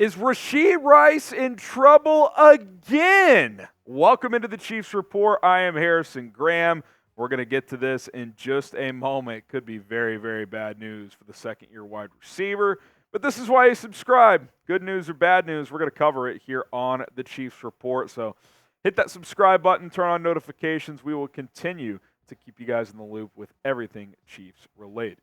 Is Rashee Rice in trouble again? Welcome into the Chiefs Report. I am Harrison Graham. We're going to get to this in just a moment. Could be very, very bad news for the second-year wide receiver. But this is why you subscribe. Good news or bad news, we're going to cover it here on the Chiefs Report. So hit that subscribe button, turn on notifications. We will continue to keep you guys in the loop with everything Chiefs related.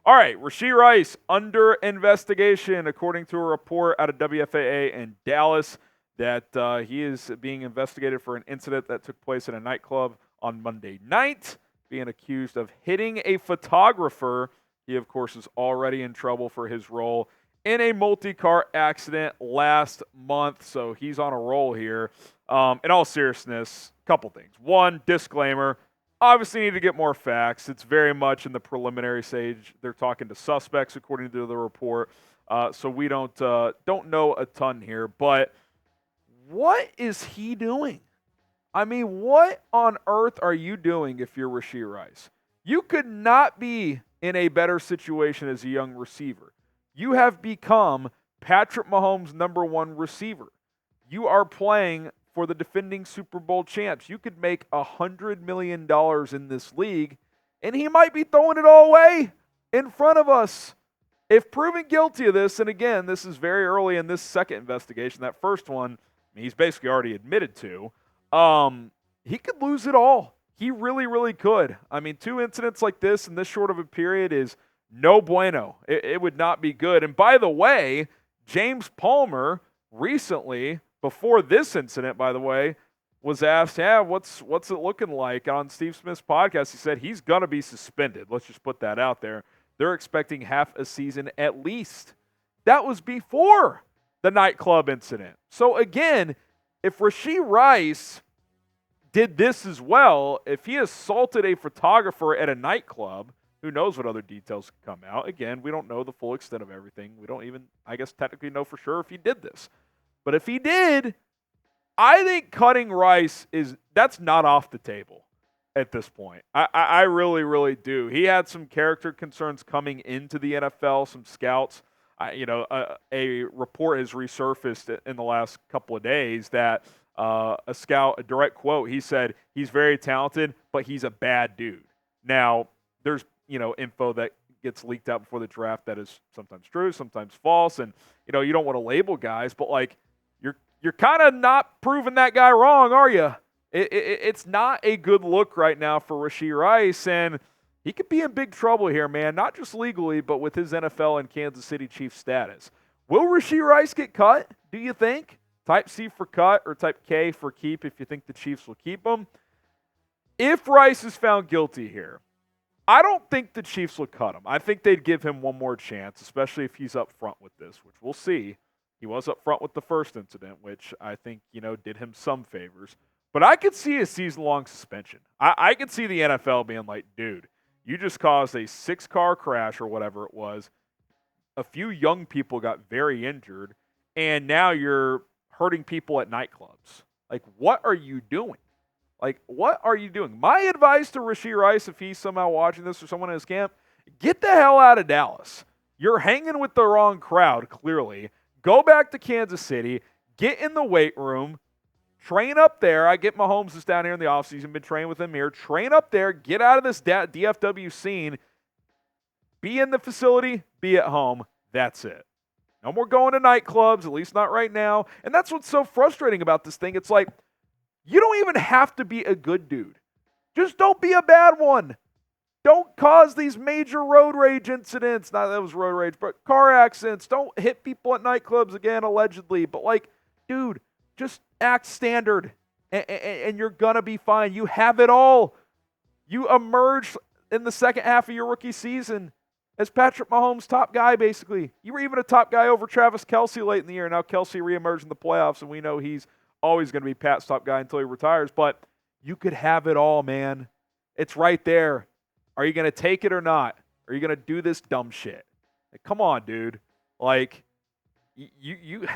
All right, Rashee Rice under investigation, according to a report out of WFAA in Dallas, that he is being investigated for an incident that took place in a nightclub on Monday night, being accused of hitting a photographer. He, of course, is already in trouble for his role in a multi-car accident last month, so he's on a roll here. In all seriousness, a couple things. One, disclaimer. Obviously need to get more facts. It's very much in the preliminary stage. They're talking to suspects, according to the report. So we don't know a ton here. But what is he doing? I mean, what on earth are you doing if you're Rashee Rice? You could not be in a better situation as a young receiver. You have become Patrick Mahomes' number one receiver. You are playing for the defending Super Bowl champs. You could make $100 million in this league, and he might be throwing it all away in front of us. If proven guilty of this, and again, this is very early in this second investigation, that first one, he's basically already admitted to, he could lose it all. He really, really could. I mean, two incidents like this in this short of a period is no bueno. It would not be good. And by the way, James Palmer recently, before this incident, by the way, was asked, what's it looking like on Steve Smith's podcast? He said he's going to be suspended. Let's just put that out there. They're expecting half a season at least. That was before the nightclub incident. So again, if Rashee Rice did this as well, if he assaulted a photographer at a nightclub, who knows what other details could come out. Again, we don't know the full extent of everything. We don't even, I guess, technically know for sure if he did this. But if he did, I think cutting Rice that's not off the table at this point. I really, really do. He had some character concerns coming into the NFL, some scouts. A report has resurfaced in the last couple of days that a scout, a direct quote, he said, he's very talented, but he's a bad dude. Now, there's, info that gets leaked out before the draft that is sometimes true, sometimes false, and, you don't want to label guys, but, you're kind of not proving that guy wrong, are you? It's not a good look right now for Rashee Rice, and he could be in big trouble here, man, not just legally, but with his NFL and Kansas City Chiefs status. Will Rashee Rice get cut, do you think? Type C for cut or type K for keep if you think the Chiefs will keep him. If Rice is found guilty here, I don't think the Chiefs will cut him. I think they'd give him one more chance, especially if he's up front with this, which we'll see. He was up front with the first incident, which I think, did him some favors. But I could see a season-long suspension. I could see the NFL being like, dude, you just caused a 6-car crash or whatever it was. A few young people got very injured, and now you're hurting people at nightclubs. Like, what are you doing? What are you doing? My advice to Rashee Rice, if he's somehow watching this or someone in his camp, get the hell out of Dallas. You're hanging with the wrong crowd, clearly. Go back to Kansas City, get in the weight room, train up there. I get Mahomes is down here in the offseason, been training with him here. Train up there, get out of this DFW scene, be in the facility, be at home. That's it. No more going to nightclubs, at least not right now. And that's what's so frustrating about this thing. It's like, you don't even have to be a good dude. Just don't be a bad one. Don't cause these major road rage incidents. Not that it was road rage, but car accidents. Don't hit people at nightclubs again, allegedly. But, dude, just act standard, and you're going to be fine. You have it all. You emerged in the second half of your rookie season as Patrick Mahomes' top guy, basically. You were even a top guy over Travis Kelce late in the year. Now Kelce reemerged in the playoffs, and we know he's always going to be Pat's top guy until he retires. But you could have it all, man. It's right there. Are you going to take it or not? Are you going to do this dumb shit? Come on, dude. You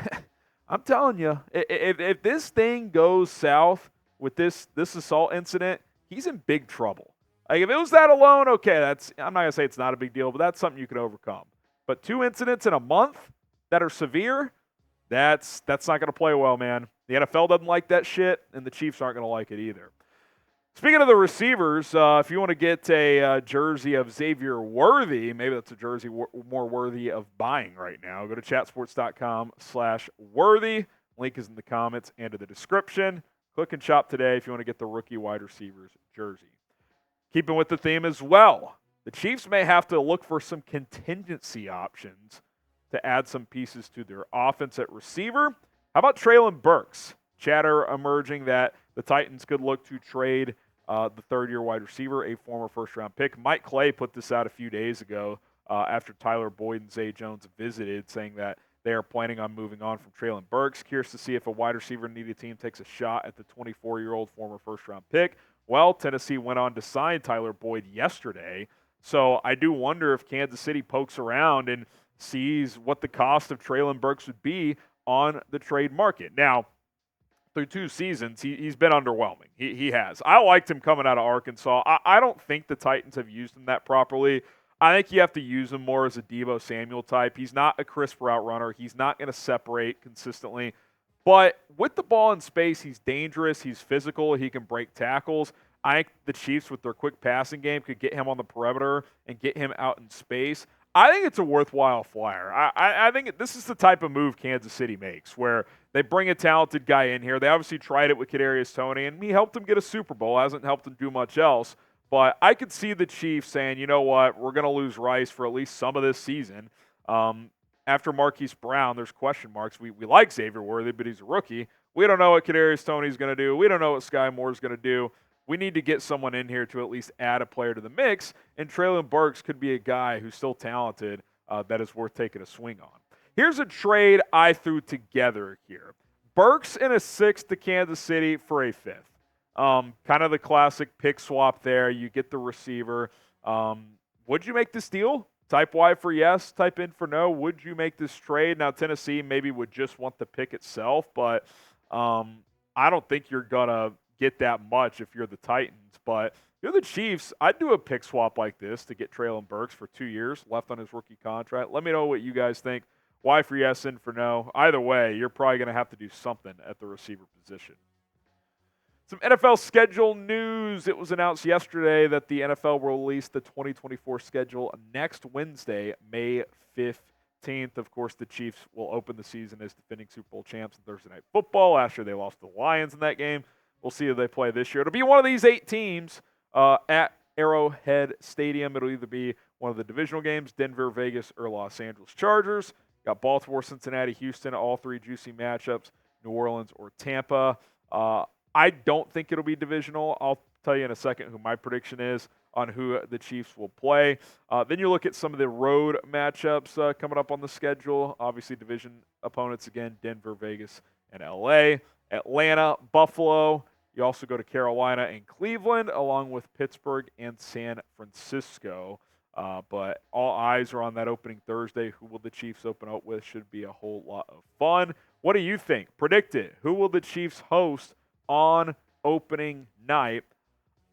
I'm telling you, if this thing goes south with this assault incident, he's in big trouble. If it was that alone, okay, I'm not going to say it's not a big deal, but that's something you could overcome. But 2 incidents in a month that are severe, That's not going to play well, man. The NFL doesn't like that shit, and the Chiefs aren't going to like it either. Speaking of the receivers, if you want to get a jersey of Xavier Worthy, maybe that's a jersey more worthy of buying right now, go to chatsports.com/worthy. Link is in the comments and in the description. Click and shop today if you want to get the rookie wide receivers jersey. Keeping with the theme as well, the Chiefs may have to look for some contingency options to add some pieces to their offense at receiver. How about Treylon Burks? Chatter emerging that the Titans could look to trade the third-year wide receiver, a former first-round pick. Mike Clay put this out a few days ago after Tyler Boyd and Zay Jones visited, saying that they are planning on moving on from Treylon Burks. Curious to see if a wide receiver-needed team takes a shot at the 24-year-old former first-round pick. Well, Tennessee went on to sign Tyler Boyd yesterday, so I do wonder if Kansas City pokes around and sees what the cost of Treylon Burks would be on the trade market. Now, through 2 seasons, he's been underwhelming. He has. I liked him coming out of Arkansas. I don't think the Titans have used him that properly. I think you have to use him more as a Deebo Samuel type. He's not a crisp route runner. He's not going to separate consistently. But with the ball in space, he's dangerous. He's physical. He can break tackles. I think the Chiefs, with their quick passing game, could get him on the perimeter and get him out in space. I think it's a worthwhile flyer. I think this is the type of move Kansas City makes, where they bring a talented guy in here. They obviously tried it with Kadarius Toney, and he helped him get a Super Bowl. Hasn't helped him do much else. But I could see the Chiefs saying, you know what, we're going to lose Rice for at least some of this season. After Marquise Brown, there's question marks. We like Xavier Worthy, but he's a rookie. We don't know what Kadarius Toney's going to do. We don't know what Sky Moore's going to do. We need to get someone in here to at least add a player to the mix, and Treylon Burks could be a guy who's still talented that is worth taking a swing on. Here's a trade I threw together here. Burks in a 6th to Kansas City for a 5th. Kind of the classic pick swap there. You get the receiver. Would you make this deal? Type Y for yes, type in for no. Would you make this trade? Now, Tennessee maybe would just want the pick itself, but I don't think you're going to get that much if you're the Titans. But if you're the Chiefs, I'd do a pick swap like this to get Treylon Burks for 2 years left on his rookie contract. Let me know what you guys think. Y for yes, in for no. Either way, you're probably going to have to do something at the receiver position. Some NFL schedule news. It was announced yesterday that the NFL will release the 2024 schedule next Wednesday, May 15th. Of course, the Chiefs will open the season as defending Super Bowl champs in Thursday Night Football. Last year, they lost to the Lions in that game. We'll see who they play this year. It'll be one of these 8 teams at Arrowhead Stadium. It'll either be one of the divisional games, Denver, Vegas, or Los Angeles Chargers. Got Baltimore, Cincinnati, Houston, all 3 juicy matchups, New Orleans or Tampa. I don't think it'll be divisional. I'll tell you in a second who my prediction is on who the Chiefs will play. Then you look at some of the road matchups coming up on the schedule. Obviously, division opponents again, Denver, Vegas, and LA. Atlanta, Buffalo. You also go to Carolina and Cleveland, along with Pittsburgh and San Francisco. But all eyes are on that opening Thursday. Who will the Chiefs open up with? Should be a whole lot of fun. What do you think? Predict it. Who will the Chiefs host on opening night?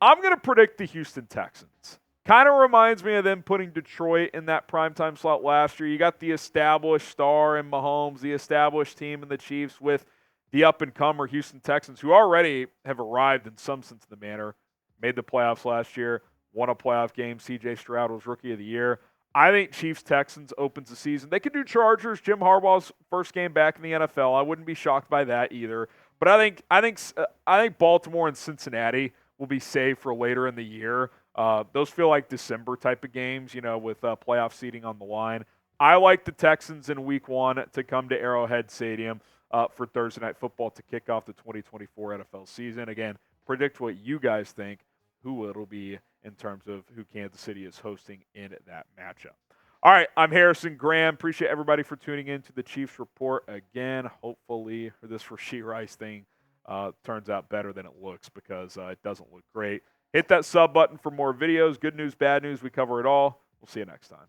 I'm going to predict the Houston Texans. Kind of reminds me of them putting Detroit in that primetime slot last year. You got the established star in Mahomes, the established team in the Chiefs with the up-and-comer Houston Texans, who already have arrived in some sense of the manner, made the playoffs last year, won a playoff game. C.J. Stroud was Rookie of the Year. I think Chiefs-Texans opens the season. They could do Chargers, Jim Harbaugh's first game back in the NFL. I wouldn't be shocked by that either. But I think Baltimore and Cincinnati will be saved for later in the year. Those feel like December type of games, with playoff seeding on the line. I like the Texans in Week 1 to come to Arrowhead Stadium for Thursday Night Football to kick off the 2024 NFL season. Again, predict what you guys think, who it'll be in terms of who Kansas City is hosting in that matchup. All right, I'm Harrison Graham. Appreciate everybody for tuning in to the Chiefs Report again. Hopefully this Rashee Rice thing turns out better than it looks, because it doesn't look great. Hit that sub button for more videos. Good news, bad news, we cover it all. We'll see you next time.